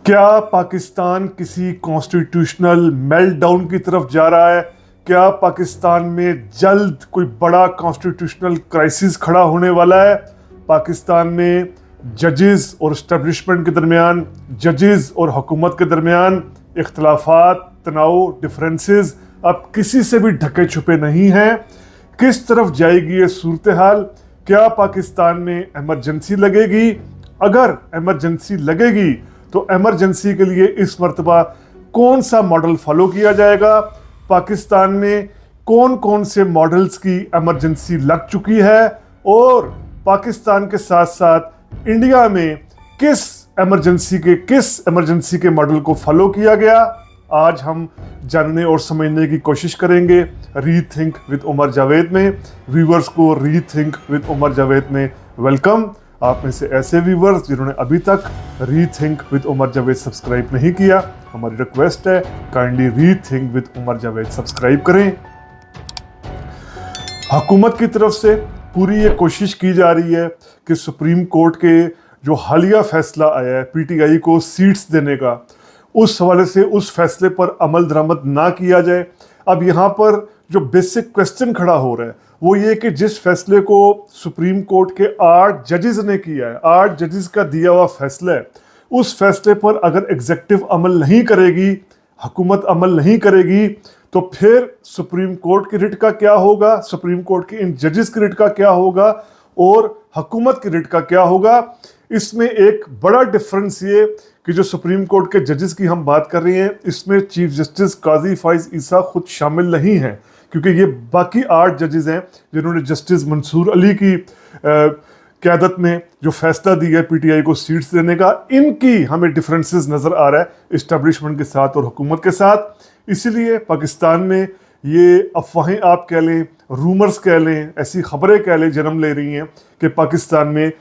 क्या पाकिस्तान किसी constitutional meltdown की तरफ जा रहा है? क्या पाकिस्तान में जल्द कोई बड़ा कॉन्स्टिट्यूशनल क्राइसिस खड़ा होने वाला है? पाकिस्तान में जजेस और एस्टेब्लिशमेंट के दरमियान, जजेस और हुकूमत के दरमियान इख्तलाफात, तनाव, डिफरेंसेस अब किसी से भी ढके छुपे नहीं हैं। किस तरफ जाएगी ये सूरत हाल? क्या पाकिस्तान में एमरजेंसी लगेगी? अगर एमरजेंसी लगेगी तो एमरजेंसी के लिए इस मर्तबा कौन सा मॉडल फॉलो किया जाएगा? पाकिस्तान में कौन कौन से मॉडल्स की एमरजेंसी लग चुकी है और पाकिस्तान के साथ साथ इंडिया में किस एमरजेंसी के मॉडल को फॉलो किया गया, आज हम जानने और समझने की कोशिश करेंगे रीथिंक विद उमर जावेद में। व्यूवर्स को रीथिंक विद उमर जावेद में वेलकम। आप में से ऐसे व्यूवर्स जिन्होंने अभी तक rethink with Umar Javed subscribe नहीं किया, हमारी रिक्वेस्ट है kindly rethink with Umar Javed subscribe करें। हुकूमत की तरफ से पूरी ये कोशिश की जा रही है कि सुप्रीम कोर्ट के जो हालिया फैसला आया है पीटीआई को सीट्स देने का, उस हवाले से उस फैसले पर अमल दरामद ना किया जाए। अब यहाँ पर जो बेसिक क्वेश्चन खड़ा हो रहा है वो ये कि जिस फैसले को सुप्रीम कोर्ट के 8 जजेस ने किया है, 8 जजेस का दिया हुआ फैसला है, उस फैसले पर अगर एग्जीक्यूटिव अमल नहीं करेगी, हुकूमत अमल नहीं करेगी, तो फिर सुप्रीम कोर्ट की रिट का क्या होगा, सुप्रीम कोर्ट के इन जजेस की रिट का क्या होगा और हुकूमत की रिट का क्या होगा। इसमें एक बड़ा डिफरेंस ये कि जो सुप्रीम कोर्ट के जजेस की हम बात कर रहे हैं, इसमें चीफ जस्टिस काजी फाइज ईसा खुद शामिल नहीं हैं, क्योंकि ये बाकी 8 जजेस हैं जिन्होंने जस्टिस मंसूर अली की क़यादत में जो फैसला दिया है पीटीआई को सीट्स देने का, इनकी हमें डिफरेंसेस नज़र आ रहा है इस्टेब्लिशमेंट के साथ और हुकूमत के साथ। इसीलिए पाकिस्तान में ये अफवाहें आप कह लें, रूमर्स कह लें, ऐसी खबरें कह लें जन्म ले रही हैं कि पाकिस्तान में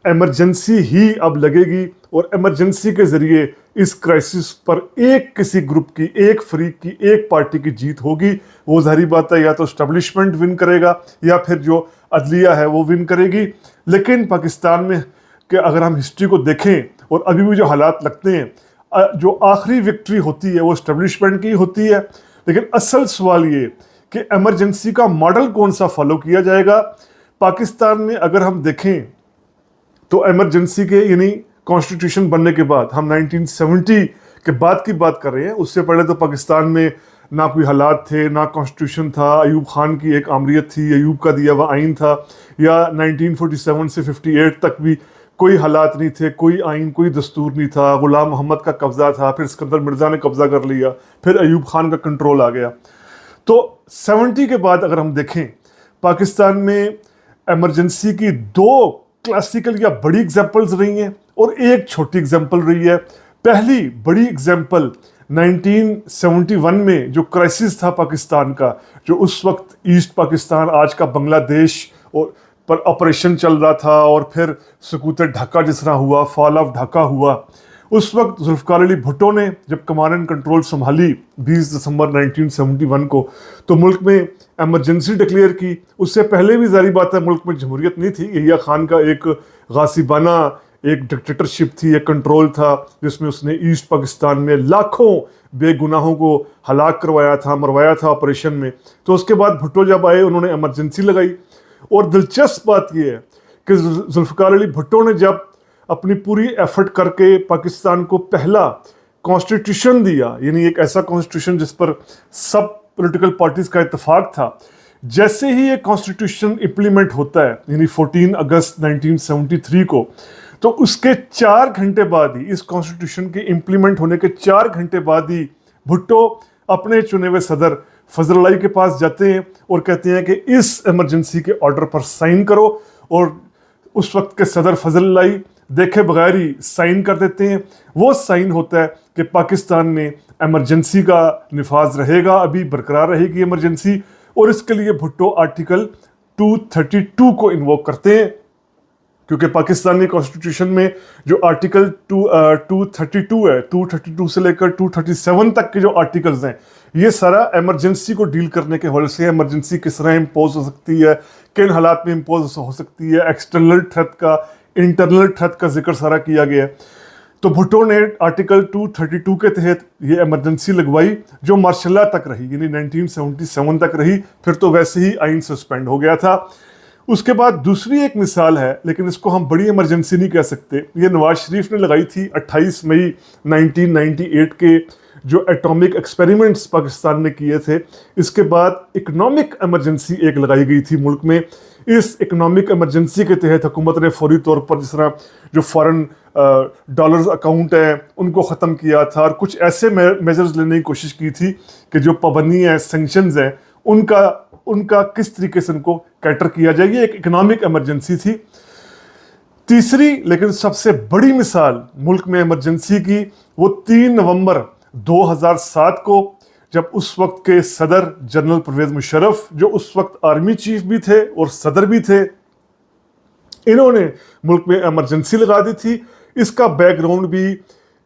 एमरजेंसी ही अब लगेगी और एमरजेंसी के ज़रिए इस क्राइसिस पर एक किसी ग्रुप की, एक फरीक की, एक पार्टी की जीत होगी। वो ज़ाहिर बात है या तो एस्टेब्लिशमेंट विन करेगा या फिर जो अदलिया है वो विन करेगी। लेकिन पाकिस्तान में कि अगर हम हिस्ट्री को देखें और अभी भी जो हालात लगते हैं, जो आखिरी विक्ट्री होती है वो एस्टेब्लिशमेंट की होती है। लेकिन असल सवाल ये कि एमरजेंसी का मॉडल कौन सा फॉलो किया जाएगा। पाकिस्तान में अगर हम देखें तो एमरजेंसी के यानी कॉन्स्टिट्यूशन बनने के बाद, हम 1970 के बाद की बात कर रहे हैं, उससे पहले तो पाकिस्तान में ना कोई हालात थे, ना कॉन्स्टिट्यूशन था। अयूब खान की एक आमरीत थी, अयूब का दिया हुआ आइन था, या 1947 से 58 तक भी कोई हालात नहीं थे, कोई आइन, कोई दस्तूर नहीं था। गुलाम मोहम्मद का कब्ज़ा था, फिर सिकंदर मिर्ज़ा ने कब्ज़ा कर लिया, फिर अयूब खान का कंट्रोल आ गया। तो 70 के बाद अगर हम देखें पाकिस्तान में एमरजेंसी की 2 क्लासिकल या बड़ी एग्जाम्पल्स रही हैं और एक छोटी एग्जाम्पल रही है। पहली बड़ी एग्जाम्पल 1971 में जो क्राइसिस था पाकिस्तान का, जो उस वक्त ईस्ट पाकिस्तान, आज का बांग्लादेश, और पर ऑपरेशन चल रहा था और फिर सकूत ढाका जिस तरह हुआ, फॉल ऑफ ढाका हुआ। उस वक्त जुल्फ़िकार अली भुट्टो ने जब कमांड एंड कंट्रोल संभाली 20 दिसंबर 1971 को, तो मुल्क में एमरजेंसी डिक्लेयर की। उससे पहले भी जारी बात है मुल्क में जमहूरियत नहीं थी, यहिया खान का एक गासिबाना एक डिक्टेटरशिप थी, एक कंट्रोल था जिसमें उसने ईस्ट पाकिस्तान में लाखों बेगुनाहों को हलाक करवाया था, मरवाया था ऑपरेशन में। तो उसके बाद भुट्टो जब आए उन्होंने एमरजेंसी लगाई। और दिलचस्प बात यह है कि जुल्फ़िकार अली भुट्टो ने जब अपनी पूरी एफर्ट करके पाकिस्तान को पहला कॉन्स्टिट्यूशन दिया, यानी एक ऐसा कॉन्स्टिट्यूशन जिस पर सब पॉलिटिकल पार्टीज का इत्तेफाक था, जैसे ही ये कॉन्स्टिट्यूशन इम्प्लीमेंट होता है यानी 14 अगस्त 1973 को, तो उसके 4 घंटे बाद ही, इस कॉन्स्टिट्यूशन के इम्प्लीमेंट होने के 4 घंटे बाद ही भुट्टो अपने चुने हुए सदर फजल अली के पास जाते हैं और कहते हैं कि इस एमरजेंसी के ऑर्डर पर साइन करो। और उस वक्त के सदर फजल अली देखे बगैर ही साइन कर देते हैं। वो साइन होता है कि पाकिस्तान में एमरजेंसी का निफाज रहेगा, अभी बरकरार रहेगी एमरजेंसी। और इसके लिए भुट्टो आर्टिकल 232 को इन्वोक करते हैं, क्योंकि पाकिस्तानी कॉन्स्टिट्यूशन में जो आर्टिकल 232 है, 232 से लेकर 237 तक के जो आर्टिकल्स हैं, ये सारा एमरजेंसी को डील करने के हवाले से, एमरजेंसी किस तरह इम्पोज हो सकती है, किन हालात में इम्पोज हो सकती है, एक्सटर्नल थ्रेट का, इंटरनल थ्रेट का जिक्र सारा किया गया है। तो भुट्टो ने आर्टिकल 232 के तहत ये इमरजेंसी लगवाई जो मार्शल लॉ तक रही, यानी 1977 तक रही। फिर तो वैसे ही आइन सस्पेंड हो गया था। उसके बाद दूसरी एक मिसाल है, लेकिन इसको हम बड़ी इमरजेंसी नहीं कह सकते, ये नवाज शरीफ ने लगाई थी 28 मई 1998 के जो एटॉमिक एक्सपेरिमेंट्स पाकिस्तान ने किए थे। इसके बाद इकोनॉमिक इमरजेंसी एक लगाई गई थी मुल्क में। इस इकोनॉमिक इमरजेंसी के तहत हुकूमत ने फौरी तौर पर जिस तरह जो फॉरेन डॉलर्स अकाउंट हैं उनको ख़त्म किया था, और कुछ ऐसे मेजर्स लेने की कोशिश की थी कि जो पाबंदियाँ हैं, सेंक्शंस हैं, उनका किस तरीके से उनको कैटर किया जाए। ये एक इकोनॉमिक इमरजेंसी थी। तीसरी लेकिन सबसे बड़ी मिसाल मुल्क में इमरजेंसी की वो 3 नवंबर 2007 को, जब उस वक्त के सदर जनरल परवेज मुशर्रफ, जो उस वक्त आर्मी चीफ भी थे और सदर भी थे, इन्होंने मुल्क में इमरजेंसी लगा दी थी। इसका बैकग्राउंड भी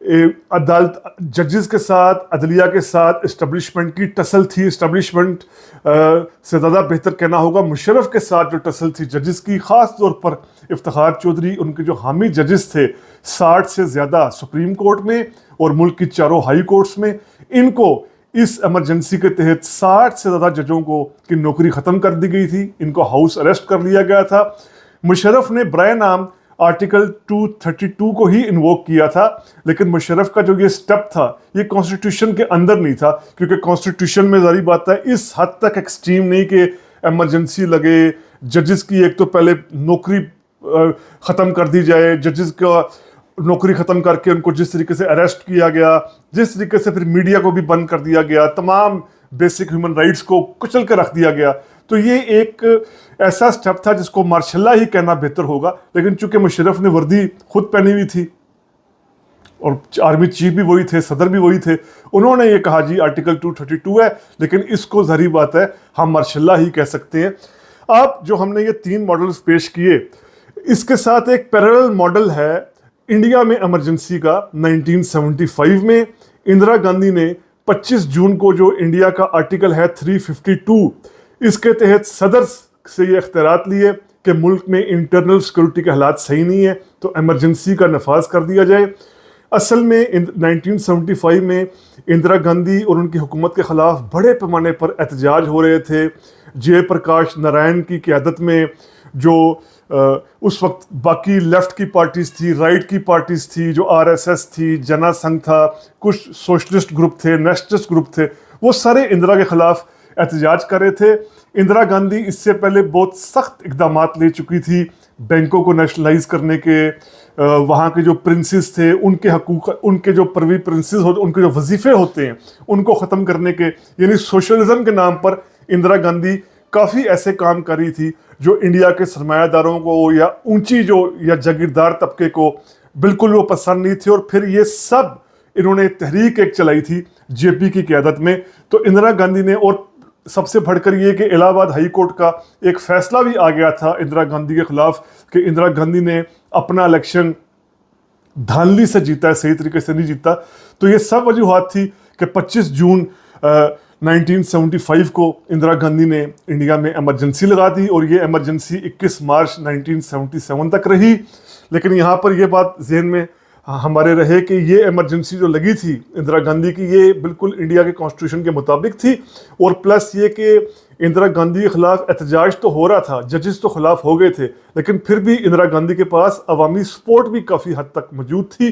अदालत, जजेस के साथ, अदलिया के साथ इस्टब्लिशमेंट की टसल थी। इस्टब्लिशमेंट से ज़्यादा बेहतर कहना होगा मुशर्रफ के साथ जो टसल थी जजेस की, ख़ास तौर पर इफ्तिखार चौधरी, उनके जो हामी जजेस थे 60 से ज़्यादा सुप्रीम कोर्ट में और मुल्क की चारों हाई कोर्ट्स में, इनको इस इमरजेंसी के तहत 60 से ज़्यादा जजों को की नौकरी ख़त्म कर दी गई थी। इनको हाउस अरेस्ट कर लिया गया था। मुशर्रफ ने बराए नाम आर्टिकल 232 को ही इन्वोक किया था, लेकिन मुशर्रफ का जो ये स्टेप था ये कॉन्स्टिट्यूशन के अंदर नहीं था, क्योंकि कॉन्स्टिट्यूशन में जारी बात है इस हद तक एक्सट्रीम नहीं कि इमरजेंसी लगे, जजेस की एक तो पहले नौकरी ख़त्म कर दी जाए, जजेस का नौकरी ख़त्म करके उनको जिस तरीके से अरेस्ट किया गया, जिस तरीके से फिर मीडिया को भी बंद कर दिया गया, तमाम बेसिक ह्यूमन राइट्स को कुचल कर रख दिया गया, तो ये एक ऐसा स्टेप था जिसको मार्शल लॉ ही कहना बेहतर होगा। लेकिन चूंकि मुशर्रफ ने वर्दी खुद पहनी हुई थी और आर्मी चीफ भी वही थे, सदर भी वही थे, उन्होंने ये कहा जी आर्टिकल 232 है, लेकिन इसको ज़ाहिर बात है हम मार्शल लॉ ही कह सकते हैं। अब जो हमने ये 3 मॉडल्स पेश किए, इसके साथ एक पैरेलल मॉडल है इंडिया में इमरजेंसी का। 1975 में इंदिरा गांधी ने 25 जून को जो इंडिया का आर्टिकल है 352, इसके तहत सदर से ये इख्तियारात लिए कि मुल्क में इंटरनल सिक्योरिटी के हालात सही नहीं है तो इमरजेंसी का नफाज कर दिया जाए। असल में 1975 में इंदिरा गांधी और उनकी हुकूमत के ख़िलाफ़ बड़े पैमाने पर एहतजाज हो रहे थे। जयप्रकाश नारायण की क़यादत में जो उस वक्त बाकी लेफ्ट की पार्टीज़ थी, राइट की पार्टीज़ थी, जो आरएसएस थी, जना संघ था, कुछ सोशलिस्ट ग्रुप थे, नेशनलिस्ट ग्रुप थे, वो सारे इंदिरा के ख़िलाफ़ एहतजाज कर रहे थे। इंदिरा गांधी इससे पहले बहुत सख्त इकदामात ले चुकी थी, बैंकों को नेशनलाइज करने के, वहाँ के जो प्रिंसेस थे उनके हकूक़, उनके जो परवी प्रिंसेस होते, उनके जो वजीफ़े होते हैं उनको ख़त्म करने के, यानी सोशलिज़म के नाम पर इंदिरा गांधी काफ़ी ऐसे काम कर रही थी जो इंडिया के सरमायादारों को या ऊंची जो या जागीरदार तबके को बिल्कुल वो पसंद नहीं थे। और फिर ये सब इन्होंने तहरीक एक चलाई थी जेपी की क़यादत में। तो इंदिरा गांधी ने, और सबसे बढ़कर ये कि इलाहाबाद हाई कोर्ट का एक फ़ैसला भी आ गया था इंदिरा गांधी के ख़िलाफ़ कि इंदिरा गांधी ने अपना इलेक्शन धांधली से जीता है, सही तरीके से नहीं जीता। तो ये सब वजूहात थी कि 25 जून 1975 को इंदिरा गांधी ने इंडिया में इमरजेंसी लगा दी और ये इमरजेंसी 21 मार्च 1977 तक रही। लेकिन यहाँ पर ये बात ज़हन में हमारे रहे कि ये इमरजेंसी जो लगी थी इंदिरा गांधी की, ये बिल्कुल इंडिया के कॉन्स्टिट्यूशन के मुताबिक थी। और प्लस ये कि इंदिरा गांधी के ख़िलाफ़ एहतजाज तो हो रहा था, जजेस तो ख़िलाफ़ हो गए थे, लेकिन फिर भी इंदिरा गांधी के पास अवामी सपोर्ट भी काफ़ी हद तक मौजूद थी।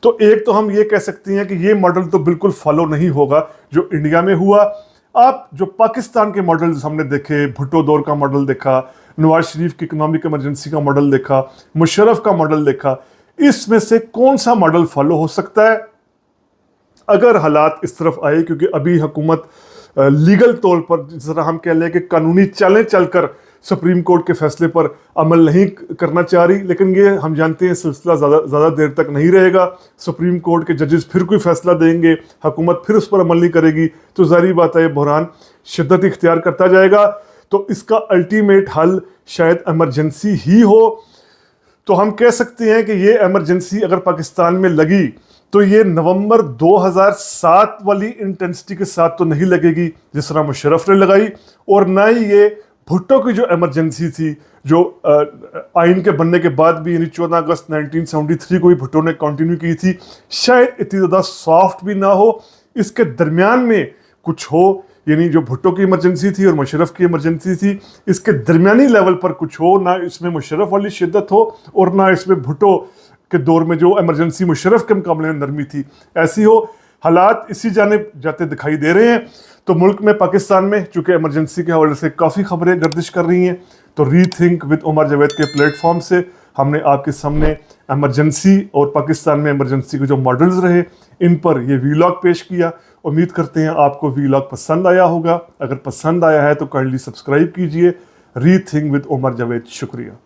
तो एक तो हम ये कह सकते हैं कि ये मॉडल तो बिल्कुल फॉलो नहीं होगा जो इंडिया में हुआ। आप जो पाकिस्तान के मॉडल्स हमने देखे, भुट्टो दौर का मॉडल देखा, नवाज शरीफ की इकनॉमिक इमरजेंसी का मॉडल देखा, मुशर्रफ का मॉडल देखा, इसमें से कौन सा मॉडल फॉलो हो सकता है अगर हालात इस तरफ आए? क्योंकि अभी हुकूमत लीगल तौर पर, जिस तरह हम कह लें कि कानूनी चालें चलकर सुप्रीम कोर्ट के फैसले पर अमल नहीं करना चाह रही, लेकिन ये हम जानते हैं सिलसिला ज़्यादा देर तक नहीं रहेगा। सुप्रीम कोर्ट के जजेस फिर कोई फैसला देंगे, हुकूमत फिर उस पर अमल नहीं करेगी, तो ज़ाहिर बात है ये बहरान शिद्दत इख्तियार करता जाएगा। तो इसका अल्टीमेट हल शायद इमरजेंसी ही हो। तो हम कह सकते हैं कि ये इमरजेंसी अगर पाकिस्तान में लगी तो ये नवंबर 2007 वाली इंटेंसिटी के साथ तो नहीं लगेगी जिस तरह मुशर्रफ ने लगाई, और ना ही ये भुट्टो की जो इमरजेंसी थी जो आइन के बनने के बाद भी यानी 14 अगस्त 1973 को भी भुट्टो ने कंटिन्यू की थी, शायद इतनी ज़्यादा सॉफ्ट भी ना हो, इसके दरमियान में कुछ हो, यानी जो भुट्टो की इमरजेंसी थी और मुशर्रफ की इमरजेंसी थी, इसके दरमियानी लेवल पर कुछ हो, ना इसमें मुशर्रफ वाली शिद्दत हो और ना इसमें भुट्टो के दौर में जो इमरजेंसी मुशर्रफ के मुकाबले में नरमी थी ऐसी हो। हालात इसी जानिब जाते दिखाई दे रहे हैं। तो मुल्क में, पाकिस्तान में, चूँकि इमरजेंसी के हवाले से काफ़ी खबरें गर्दिश कर रही हैं, तो रीथिंक विद उमर जावेद के प्लेटफॉर्म से हमने आपके सामने इमरजेंसी और पाकिस्तान में इमरजेंसी के जो मॉडल्स रहे इन पर ये वीलॉग पेश किया। उम्मीद करते हैं आपको वीलॉग पसंद आया होगा। अगर पसंद आया है तो काइंडली सब्सक्राइब कीजिए। Rethink with Umar Javed. शुक्रिया।